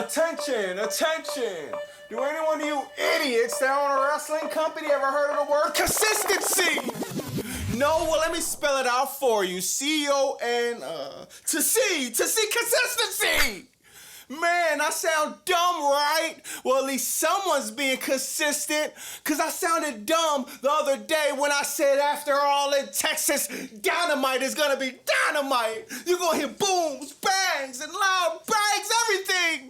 Attention, attention! Do any one of you idiots that own a wrestling company ever heard of the word consistency? No, well, let me spell it out for you. C-O-N, to see consistency! Man, I sound dumb, right? Well, at least someone's being consistent, because I sounded dumb the other day when I said after all in Texas, Dynamite is gonna be dynamite. You're gonna hear booms, bangs, and loud bangs, everything.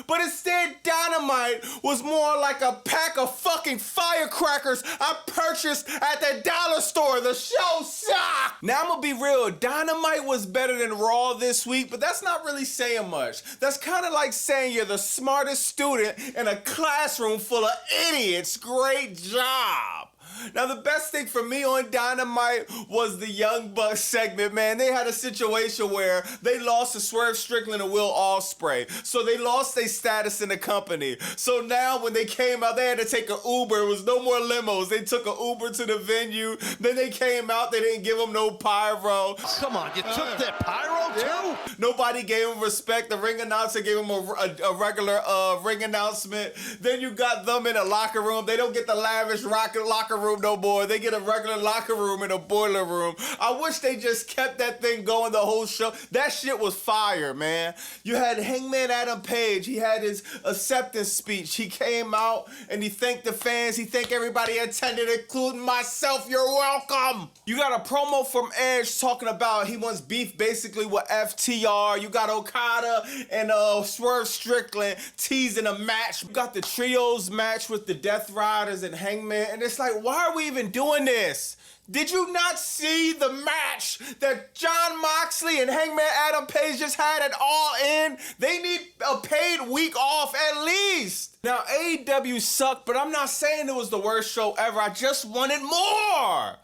But instead, Dynamite was more like a pack of fucking firecrackers I purchased at the dollar store. The show sucked. Now, I'm gonna be real. Dynamite was better than Raw this week, but that's not really saying much. That's kind of like saying you're the smartest student in a classroom full of idiots. Great job. Now, the best thing for me on Dynamite was the Young Bucks segment, man. They had a situation where they lost to Swerve Strickland and Will Ospreay. So they lost their status in the company. So now when they came out, they had to take an Uber. It was no more limos. They took an Uber to the venue. Then they came out. They didn't give them no pyro. Come on, you took that pyro too? Nobody gave him respect. The ring announcer gave him a regular ring announcement. Then you got them in a locker room. They don't get the lavish locker room no more. They get a regular locker room in a boiler room. I wish they just kept that thing going the whole show. That shit was fire, man. You had Hangman Adam Page. He had his acceptance speech. He came out and he thanked the fans. He thanked everybody attended, including myself. You're welcome. You got a promo from Edge talking about he wants beef basically with FTR. You got Okada and Swerve Strickland teasing a match. You got the trios match with the Death Riders and Hangman. And it's like, why are we even doing this? Did you not see the match that Jon Moxley and Hangman Adam Page just had at All In? They need a paid week off at least. Now, AEW sucked, but I'm not saying it was the worst show ever. I just wanted more.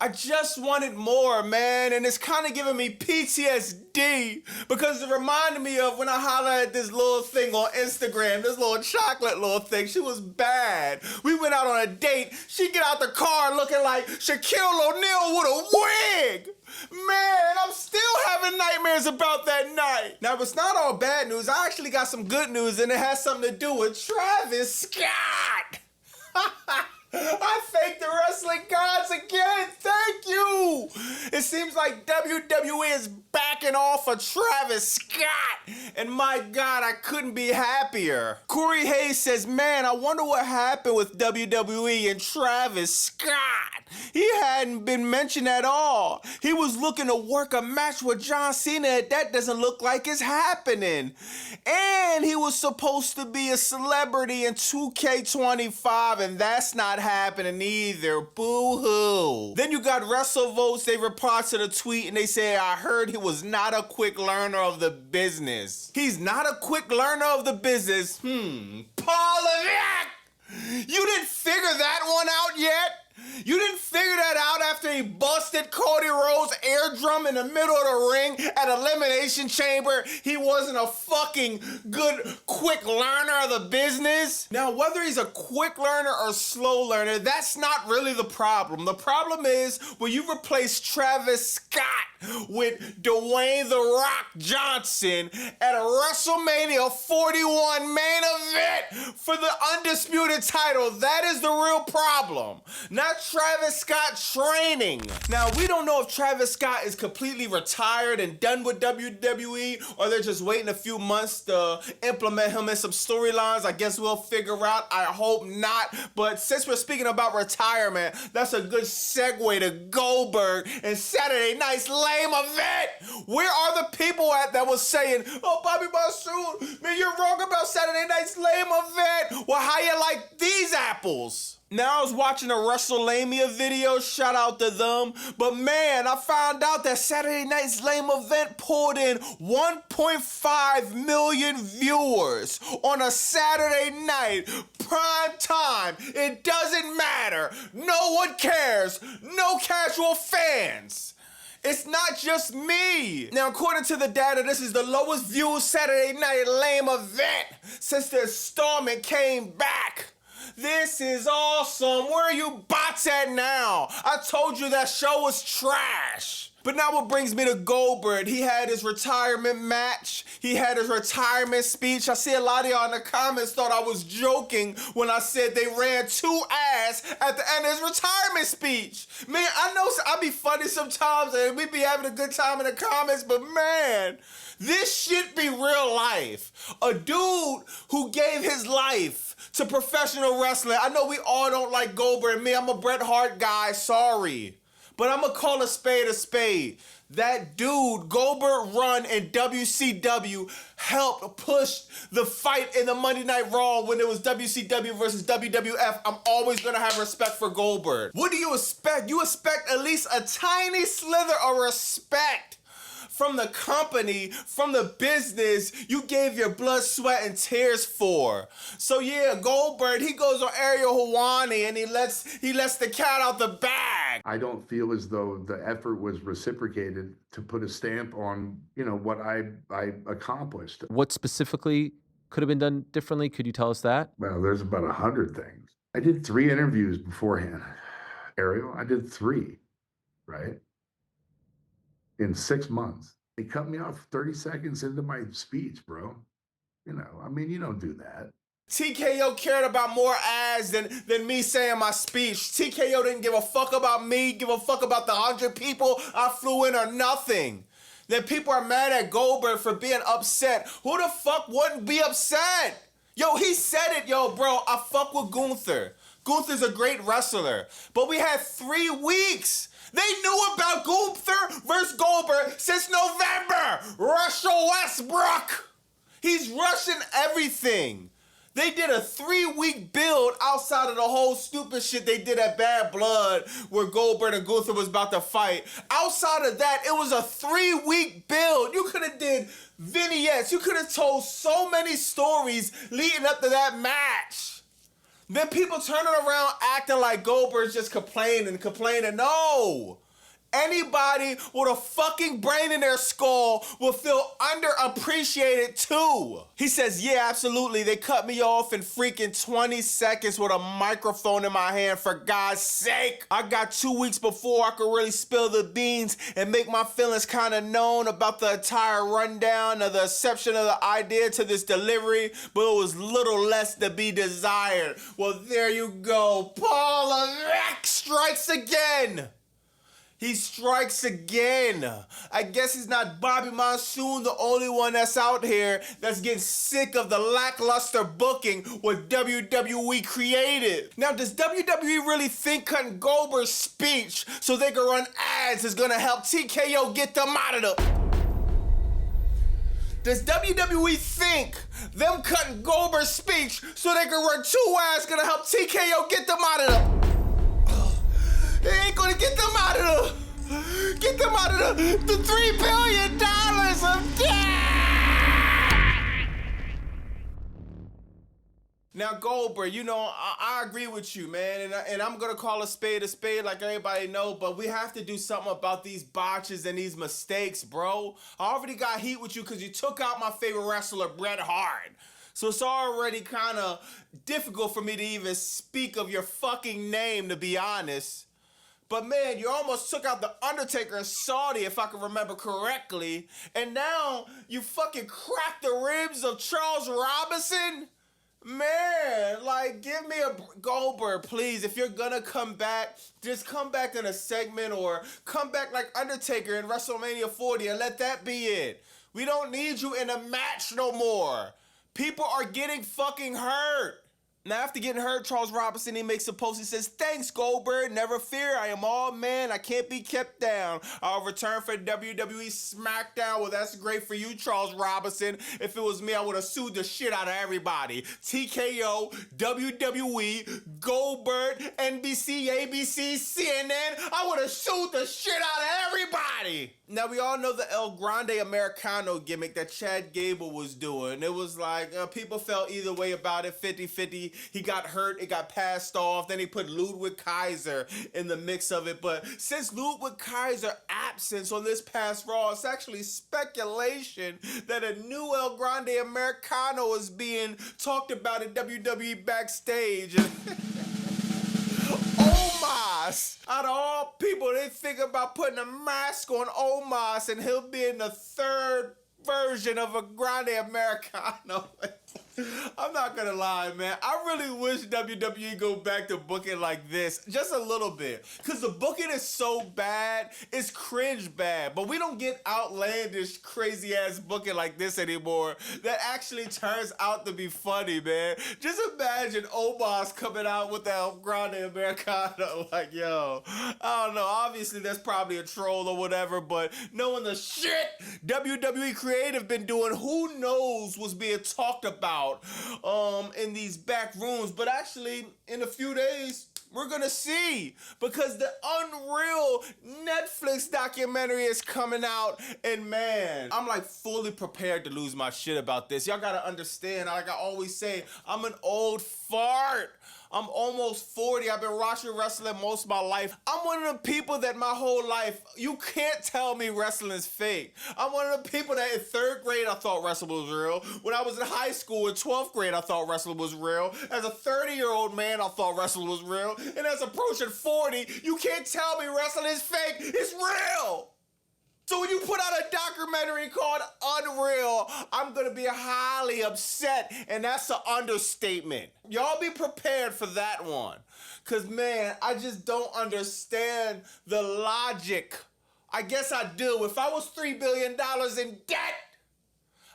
I just wanted more, man, and it's kind of giving me PTSD because it reminded me of when I hollered at this little thing on Instagram, this little chocolate little thing. She was bad. We went out on a date. She get out the car looking like Shaquille O'Neal with a wig. Man, I'm still having nightmares about that night. Now, it's not all bad news. I actually got some good news, and it has something to do with Travis Scott. I thank the wrestling gods again. Thank you. It seems like WWE is backing off of Travis Scott. And my God, I couldn't be happier. Corey Hayes says, man, I wonder what happened with WWE and Travis Scott. He hadn't been mentioned at all. He was looking to work a match with John Cena. That doesn't look like it's happening. And he was supposed to be a celebrity in 2K25, and that's not happening either. Boo-hoo. Then you got WrestleVotes. They replied to the tweet, and they say, I heard he was not a quick learner of the business. He's not a quick learner of the business. Paul Levesque! You didn't figure that one out yet? You didn't figure that out after he busted Cody Rhodes' eardrum in the middle of the ring at Elimination Chamber? He wasn't a fucking good, quick learner of the business? Now, whether he's a quick learner or slow learner, that's not really the problem. The problem is when you replace Travis Scott with Dwayne The Rock Johnson at a WrestleMania 41 main event for the undisputed title. That is the real problem. Not Travis Scott training. Now, we don't know if Travis Scott is completely retired and done with WWE, or they're just waiting a few months to implement him in some storylines. I guess we'll figure out. I hope not. But since we're speaking about retirement, that's a good segue to Goldberg and Saturday night's lame event. Where are the people at that was saying, oh, Bobby Bassoon, man, you're wrong about Saturday night's lame event. Well, how you like these apples? Now I was watching a WrestleMania video, shout out to them, but man, I found out that Saturday Night's Lame Event pulled in 1.5 million viewers on a Saturday night, prime time. It doesn't matter. No one cares. No casual fans. It's not just me. Now, according to the data, this is the lowest viewed Saturday Night Lame Event since the installment came back. This is awesome. Where are you bots at now? I told you that show was trash. But now what brings me to Goldberg. He had his retirement match. He had his retirement speech. I see a lot of y'all in the comments thought I was joking when I said they ran two ass at the end of his retirement speech. Man, I know I be funny sometimes and we be having a good time in the comments, but man, this shit be real life. A dude who gave his life to professional wrestling. I know we all don't like Goldberg. Me, I'm a Bret Hart guy, sorry. But I'm going to call a spade a spade. That dude, Goldberg run in WCW, helped push the fight in the Monday Night Raw when it was WCW versus WWF. I'm always going to have respect for Goldberg. What do you expect? You expect at least a tiny slither of respect from the company, from the business you gave your blood, sweat, and tears for. So yeah, Goldberg, he goes on Ariel Helwani and he lets the cat out the bag. I don't feel as though the effort was reciprocated to put a stamp on, what I accomplished. What specifically could have been done differently? Could you tell us that? Well, there's about 100 things. I did 3 interviews beforehand. Ariel, I did 3, right? In 6 months. They cut me off 30 seconds into my speech, bro. You don't do that. TKO cared about more ads than me saying my speech. TKO didn't give a fuck about me, give a fuck about the 100 people I flew in or nothing. Then people are mad at Goldberg for being upset. Who the fuck wouldn't be upset? Yo, he said it, bro, I fuck with Gunther. Gunther's a great wrestler. But we had 3 weeks. They knew about Gunther versus Goldberg since November. Russell Westbrook. He's rushing everything. They did a 3-week build outside of the whole stupid shit they did at Bad Blood where Goldberg and Gunther was about to fight. Outside of that, it was a 3-week build. You could have did vignettes. You could have told so many stories leading up to that match. Then people turning around acting like Goldberg's just complaining. No! Anybody with a fucking brain in their skull will feel underappreciated too. He says, yeah, absolutely. They cut me off in freaking 20 seconds with a microphone in my hand, for God's sake. I got 2 weeks before I could really spill the beans and make my feelings kind of known about the entire rundown of the inception of the idea to this delivery, but it was little less to be desired. Well, there you go. Paul Levesque strikes again. He strikes again. I guess it's not Bobby Monsoon, the only one that's out here that's getting sick of the lackluster booking what WWE created. Now, does WWE really think cutting Goldberg's speech so they can run ads is gonna help TKO get them out of the... Does WWE think them cutting Goldberg's speech so they can run 2 ads gonna help TKO get them out of the... They ain't gonna get them out of the $3 billion of debt! Now, Goldberg, I agree with you, man, and I'm gonna call a spade like everybody know, but we have to do something about these botches and these mistakes, bro. I already got heat with you because you took out my favorite wrestler, Bret Hart. So it's already kind of difficult for me to even speak of your fucking name, to be honest. But man, you almost took out The Undertaker in Saudi, if I can remember correctly. And now you fucking cracked the ribs of Charles Robinson? Man, give me a... Goldberg, please, if you're gonna come back, just come back in a segment or come back like Undertaker in WrestleMania 40 and let that be it. We don't need you in a match no more. People are getting fucking hurt. Now, after getting hurt, Charles Robinson, he makes a post. He says, thanks, Goldberg. Never fear. I am all man. I can't be kept down. I'll return for WWE SmackDown. Well, that's great for you, Charles Robinson. If it was me, I would have sued the shit out of everybody. TKO, WWE, Goldberg, NBC, ABC, CNN. I would have sued the shit out of everybody. Now, we all know the El Grande Americano gimmick that Chad Gable was doing. It was like, people felt either way about it, 50-50. He got hurt, it got passed off. Then he put Ludwig Kaiser in the mix of it. But since Ludwig Kaiser absence on this past Raw, it's actually speculation that a new El Grande Americano is being talked about in WWE backstage. Oh my! Omos. Out of all people, they think about putting a mask on Omos and he'll be in the third version of a Grande Americano. I'm not gonna lie, man. I really wish WWE go back to booking like this just a little bit. Cause the booking is so bad, it's cringe bad. But we don't get outlandish, crazy ass booking like this anymore that actually turns out to be funny, man. Just imagine Omos coming out with that Grande Americano. Like, yo, I don't know. Obviously, that's probably a troll or whatever, but knowing the shit WWE Creative been doing, who knows what's being talked about in these back rooms. But actually, in a few days, we're gonna see, because the Unreal Netflix documentary is coming out, and man, I'm like fully prepared to lose my shit about this. Y'all gotta understand, like I always say, I'm an old fart. I'm almost 40. I've been watching wrestling most of my life. I'm one of the people that my whole life, you can't tell me wrestling's fake. I'm one of the people that in 3rd grade I thought wrestling was real. When I was in high school in 12th grade, I thought wrestling was real. As a 30-year-old man, I thought wrestling was real. And as approaching 40, you can't tell me wrestling is fake. It's real. So when you put out a documentary called Unreal, I'm gonna be highly upset, and that's an understatement. Y'all be prepared for that one. Cause man, I just don't understand the logic. I guess I do. If I was $3 billion in debt,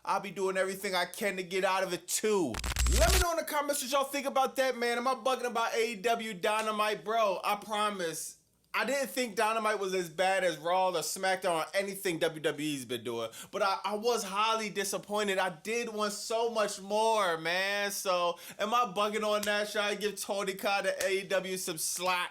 I'll be doing everything I can to get out of it too. Let me know in the comments what y'all think about that, man. Am I bugging about AEW Dynamite? Bro, I promise, I didn't think Dynamite was as bad as Raw or SmackDown or anything WWE's been doing. But I was highly disappointed. I did want so much more, man. So, am I bugging on that? Should I give Tony Khan and AEW some slack?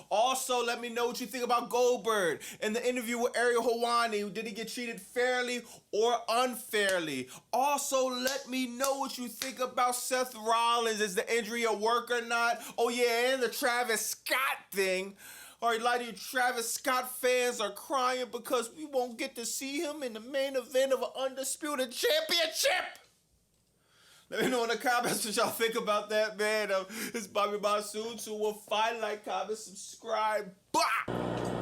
Also, let me know what you think about Goldberg and the interview with Ariel Helwani. Did he get treated fairly or unfairly? Also, let me know what you think about Seth Rollins. Is the injury a work or not? Oh yeah, and the Travis Scott thing. Or a lot of you Travis Scott fans are crying because we won't get to see him in the main event of an Undisputed Championship. Let me know in the comments what y'all think about that, man. It's Bobby Monsoon, so we'll find, like, comment, subscribe. Bah!